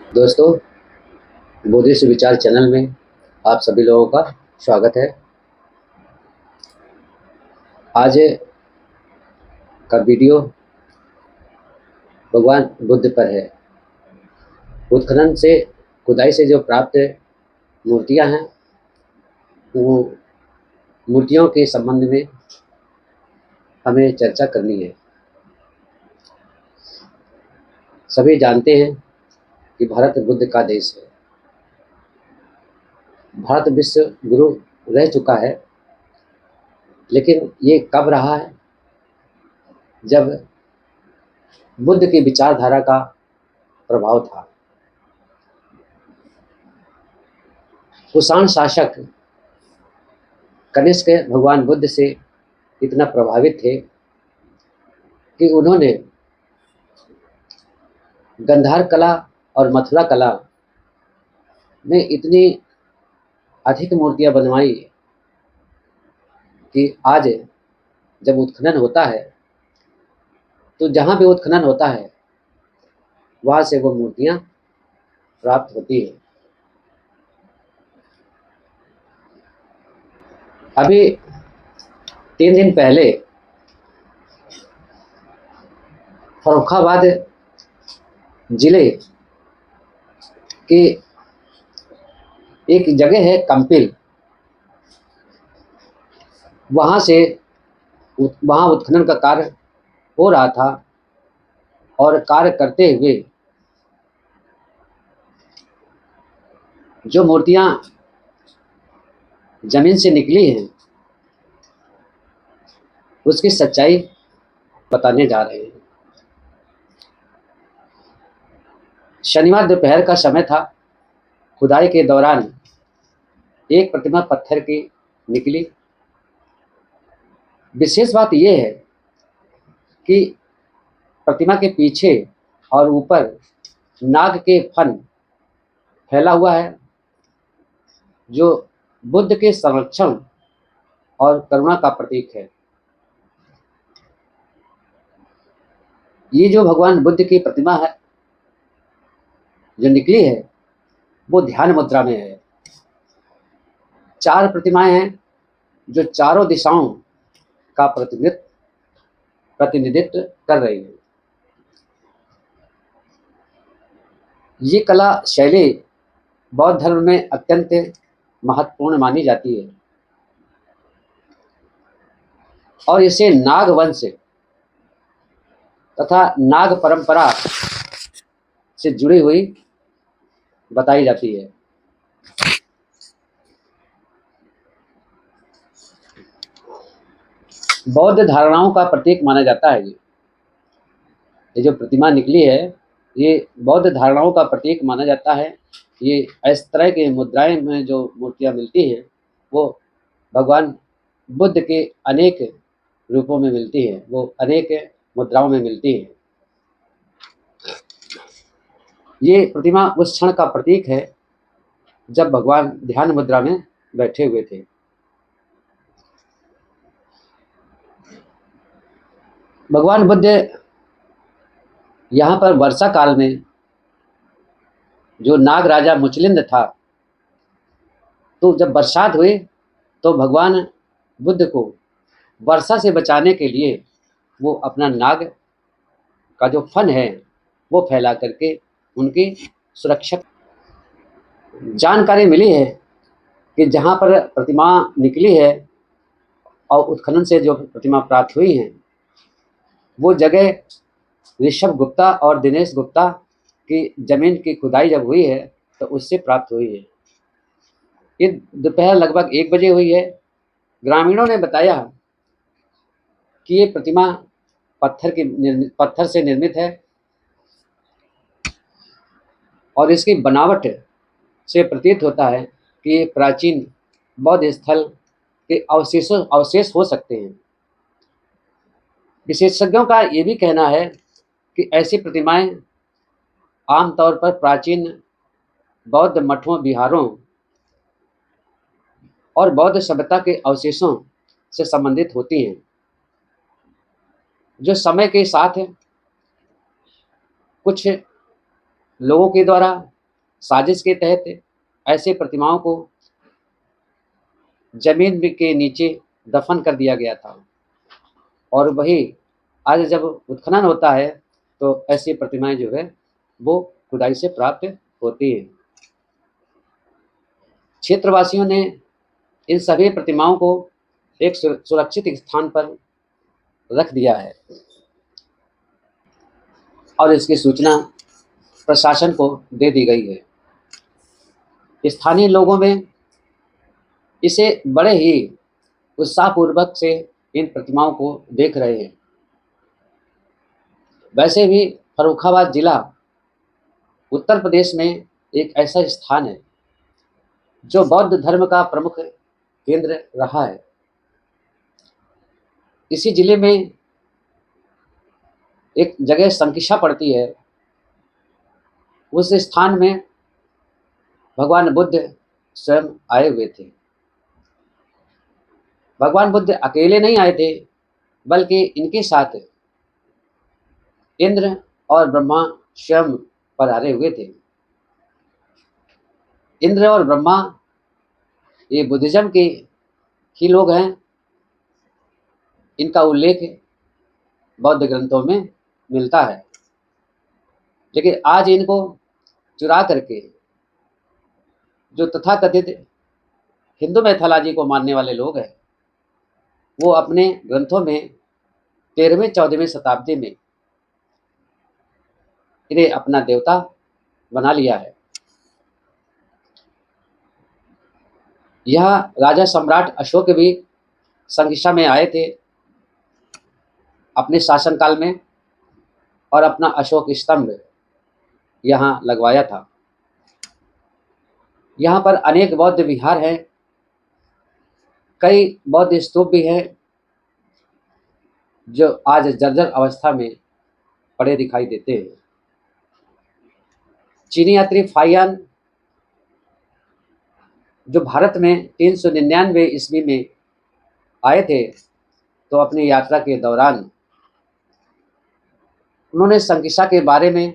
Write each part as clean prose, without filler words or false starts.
दोस्तों, बुद्धिस्ट विचार चैनल में आप सभी लोगों का स्वागत है। आज का वीडियो भगवान बुद्ध पर है। उत्खनन से खुदाई से जो प्राप्त मूर्तियां हैं, वो मूर्तियों के संबंध में हमें चर्चा करनी है। सभी जानते हैं कि भारत बुद्ध का देश है। भारत विश्व गुरु रह चुका है, लेकिन ये कब रहा है? जब बुद्ध की विचारधारा का प्रभाव था। कुषाण शासक कनिष्क भगवान बुद्ध से इतना प्रभावित थे कि उन्होंने गंधार कला और मथुरा कला में इतनी अधिक मूर्तियां बनवाई कि आज जब उत्खनन होता है तो जहाँ भी उत्खनन होता है वहाँ से वो मूर्तियां प्राप्त होती हैं। अभी 3 दिन पहले फर्रुखाबाद जिले के एक जगह है कंपिल, वहाँ उत्खनन का कार्य हो रहा था और कार्य करते हुए जो मूर्तियां जमीन से निकली हैं उसकी सच्चाई बताने जा रहे हैं। शनिवार दोपहर का समय था। खुदाई के दौरान एक प्रतिमा पत्थर की निकली। विशेष बात यह है कि प्रतिमा के पीछे और ऊपर नाग के फन फैला हुआ है, जो बुद्ध के संरक्षण और करुणा का प्रतीक है। ये जो भगवान बुद्ध की प्रतिमा है जो निकली है, वो ध्यान मुद्रा में है। 4 प्रतिमाएं हैं जो चारों दिशाओं का प्रतिनिधित्व कर रही है। ये कला शैली बौद्ध धर्म में अत्यंत महत्वपूर्ण मानी जाती है और इसे नाग वंश तथा नाग परंपरा से जुड़ी हुई बताई जाती है। बौद्ध धारणाओं का प्रतीक माना जाता है। ये जो प्रतिमा निकली है, ये बौद्ध धारणाओं का प्रतीक माना जाता है। ये इस तरह के मुद्राएं में जो मूर्तियां मिलती हैं, वो भगवान बुद्ध के अनेक रूपों में मिलती है, वो अनेक मुद्राओं में मिलती है। ये प्रतिमा उस क्षण का प्रतीक है जब भगवान ध्यान मुद्रा में बैठे हुए थे। भगवान बुद्ध यहाँ पर वर्षा काल में जो नाग राजा मुचलिंद था, तो जब बरसात हुई तो भगवान बुद्ध को वर्षा से बचाने के लिए वो अपना नाग का जो फन है वो फैला करके उनकी सुरक्षा। जानकारी मिली है कि जहाँ पर प्रतिमा निकली है और उत्खनन से जो प्रतिमा प्राप्त हुई हैं, वो जगह ऋषभ गुप्ता और दिनेश गुप्ता की जमीन की खुदाई जब हुई है तो उससे प्राप्त हुई है। ये दोपहर लगभग 1 बजे हुई है। ग्रामीणों ने बताया कि ये प्रतिमा पत्थर से निर्मित है और इसकी बनावट से प्रतीत होता है कि ये प्राचीन बौद्ध स्थल के अवशेष हो सकते हैं। विशेषज्ञों का ये भी कहना है कि ऐसी प्रतिमाएं आमतौर पर प्राचीन बौद्ध मठों, विहारों और बौद्ध सभ्यता के अवशेषों से संबंधित होती हैं, जो समय के साथ कुछ लोगों के द्वारा साजिश के तहत ऐसे प्रतिमाओं को जमीन के नीचे दफन कर दिया गया था और वही आज जब उत्खनन होता है तो ऐसी प्रतिमाएं जो है वो खुदाई से प्राप्त होती है। क्षेत्रवासियों ने इन सभी प्रतिमाओं को एक सुरक्षित स्थान पर रख दिया है और इसकी सूचना प्रशासन को दे दी गई है। स्थानीय लोगों में इसे बड़े ही उत्साहपूर्वक से इन प्रतिमाओं को देख रहे हैं। वैसे भी फर्रुखाबाद जिला उत्तर प्रदेश में एक ऐसा स्थान है जो बौद्ध धर्म का प्रमुख केंद्र रहा है। इसी जिले में एक जगह संकिशा पड़ती है। उस स्थान में भगवान बुद्ध स्वयं आए हुए थे। भगवान बुद्ध अकेले नहीं आए थे बल्कि इनके साथ इंद्र और ब्रह्मा स्वयं पधारे हुए थे। इंद्र और ब्रह्मा ये बुद्धिज्म के ही लोग हैं। इनका उल्लेख बौद्ध ग्रंथों में मिलता है, लेकिन आज इनको चुरा करके जो तथाकथित हिंदू मैथोलॉजी को मानने वाले लोग हैं वो अपने ग्रंथों में 13वीं 14वीं शताब्दी में इन्हें अपना देवता बना लिया है। यह राजा सम्राट अशोक भी संकिशा में आए थे अपने शासनकाल में और अपना अशोक स्तंभ यहाँ लगवाया था। यहाँ पर अनेक बौद्ध विहार हैं, कई बौद्ध स्तूप भी हैं जो आज जर्जर अवस्था में पड़े दिखाई देते हैं। चीनी यात्री फाहियान जो भारत में 399 ईस्वी में आए थे तो अपनी यात्रा के दौरान उन्होंने संकिशा के बारे में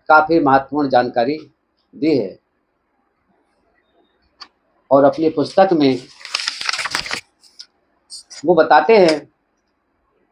काफ़ी महत्वपूर्ण जानकारी दी है और अपनी पुस्तक में वो बताते हैं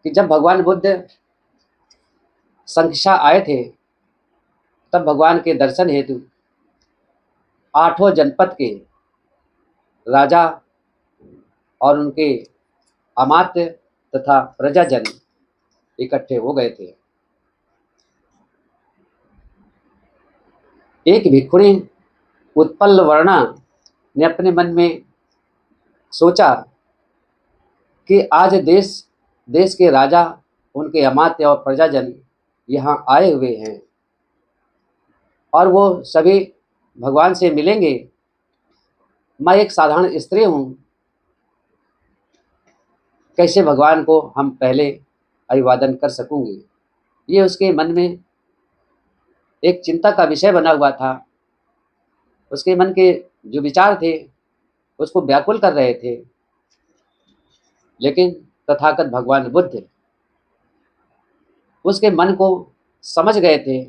कि जब भगवान बुद्ध संकिशा आए थे तब भगवान के दर्शन हेतु 8 जनपद के राजा और उनके अमात्य तथा प्रजाजन इकट्ठे हो गए थे। एक भिक्षुणी उत्पल वर्णा ने अपने मन में सोचा कि आज देश के राजा, उनके अमात्य और प्रजाजन यहाँ आए हुए हैं और वो सभी भगवान से मिलेंगे। मैं एक साधारण स्त्री हूँ, कैसे भगवान को हम पहले अभिवादन कर सकूँगी। ये उसके मन में एक चिंता का विषय बना हुआ था। उसके मन के जो विचार थे उसको व्याकुल कर रहे थे, लेकिन तथागत भगवान बुद्ध उसके मन को समझ गए थे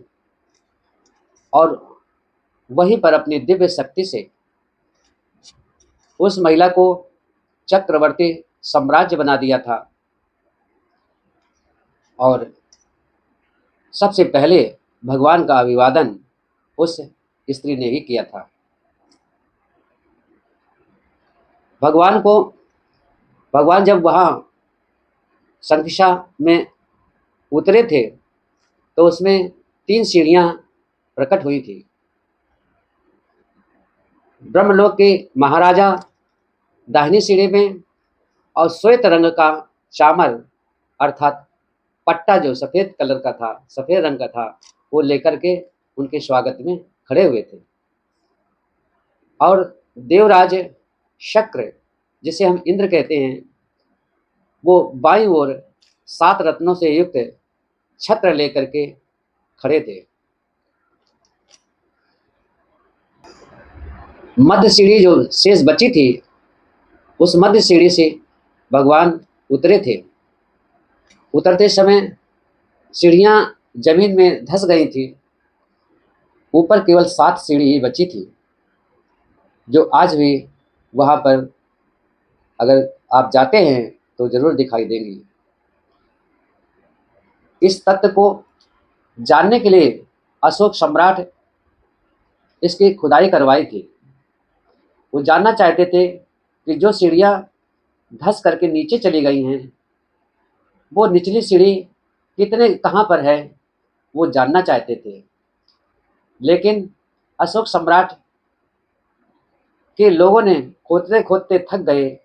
और वहीं पर अपनी दिव्य शक्ति से उस महिला को चक्रवर्ती साम्राज्य बना दिया था और सबसे पहले भगवान का अभिवादन उस स्त्री ने ही किया था। भगवान जब वहाँ संकिशा में उतरे थे तो उसमें 3 सीढ़ियाँ प्रकट हुई थी। ब्रह्मलोक के महाराजा दाहिनी सीढ़ी में और श्वेत रंग का चामर अर्थात पट्टा जो सफ़ेद कलर का था, सफ़ेद रंग का था, वो लेकर के उनके स्वागत में खड़े हुए थे और देवराज शक्र जिसे हम इंद्र कहते हैं वो बाईं ओर 7 रत्नों से युक्त छत्र लेकर के खड़े थे। मध्य सीढ़ी जो शेष बची थी उस मध्य सीढ़ी से भगवान उतरे थे। उतरते समय सीढ़ियाँ जमीन में धंस गई थी। ऊपर केवल 7 सीढ़ी ही बची थी, जो आज भी वहाँ पर अगर आप जाते हैं तो ज़रूर दिखाई देंगी। इस तथ्य को जानने के लिए अशोक सम्राट इसकी खुदाई करवाई थी। वो जानना चाहते थे कि जो सीढ़ियाँ धँस करके नीचे चली गई हैं, वो निचली सीढ़ी कितने कहाँ पर है, वो जानना चाहते थे। लेकिन अशोक सम्राट के लोगों ने खोदते-खोदते थक गए,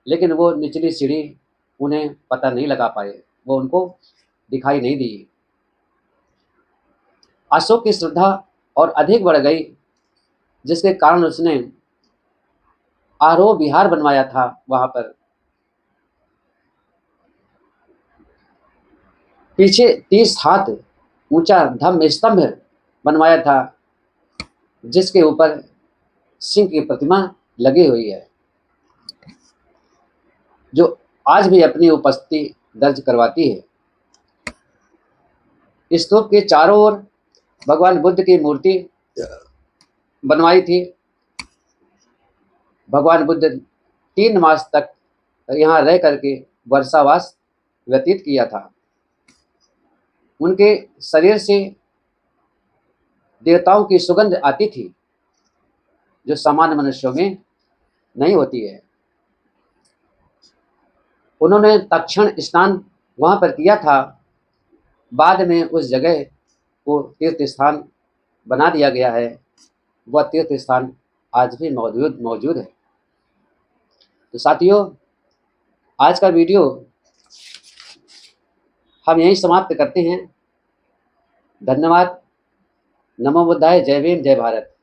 लेकिन वो निचली सीढ़ी उन्हें पता नहीं लगा पाए, वो उनको दिखाई नहीं दी। अशोक की श्रद्धा और अधिक बढ़ गई, जिसके कारण उसने आरोह विहार बनवाया था वहाँ पर। पीछे 30 हाथ ऊंचा धम्म स्तंभ बनवाया था, जिसके ऊपर सिंह की प्रतिमा लगी हुई है, जो आज भी अपनी उपस्थिति दर्ज करवाती है। स्तूप के चारों ओर भगवान बुद्ध की मूर्ति बनवाई थी। भगवान बुद्ध 3 मास तक यहाँ रह करके वर्षावास व्यतीत किया था। उनके शरीर से देवताओं की सुगंध आती थी, जो सामान्य मनुष्यों में नहीं होती है। उन्होंने तक्षण स्नान वहाँ पर किया था। बाद में उस जगह को तीर्थ स्थान बना दिया गया है। वह तीर्थ स्थान आज भी मौजूद है। तो साथियों, आज का वीडियो हम यहीं समाप्त करते हैं। धन्यवाद। नमो बुद्धाय। जय भीम, जय भारत।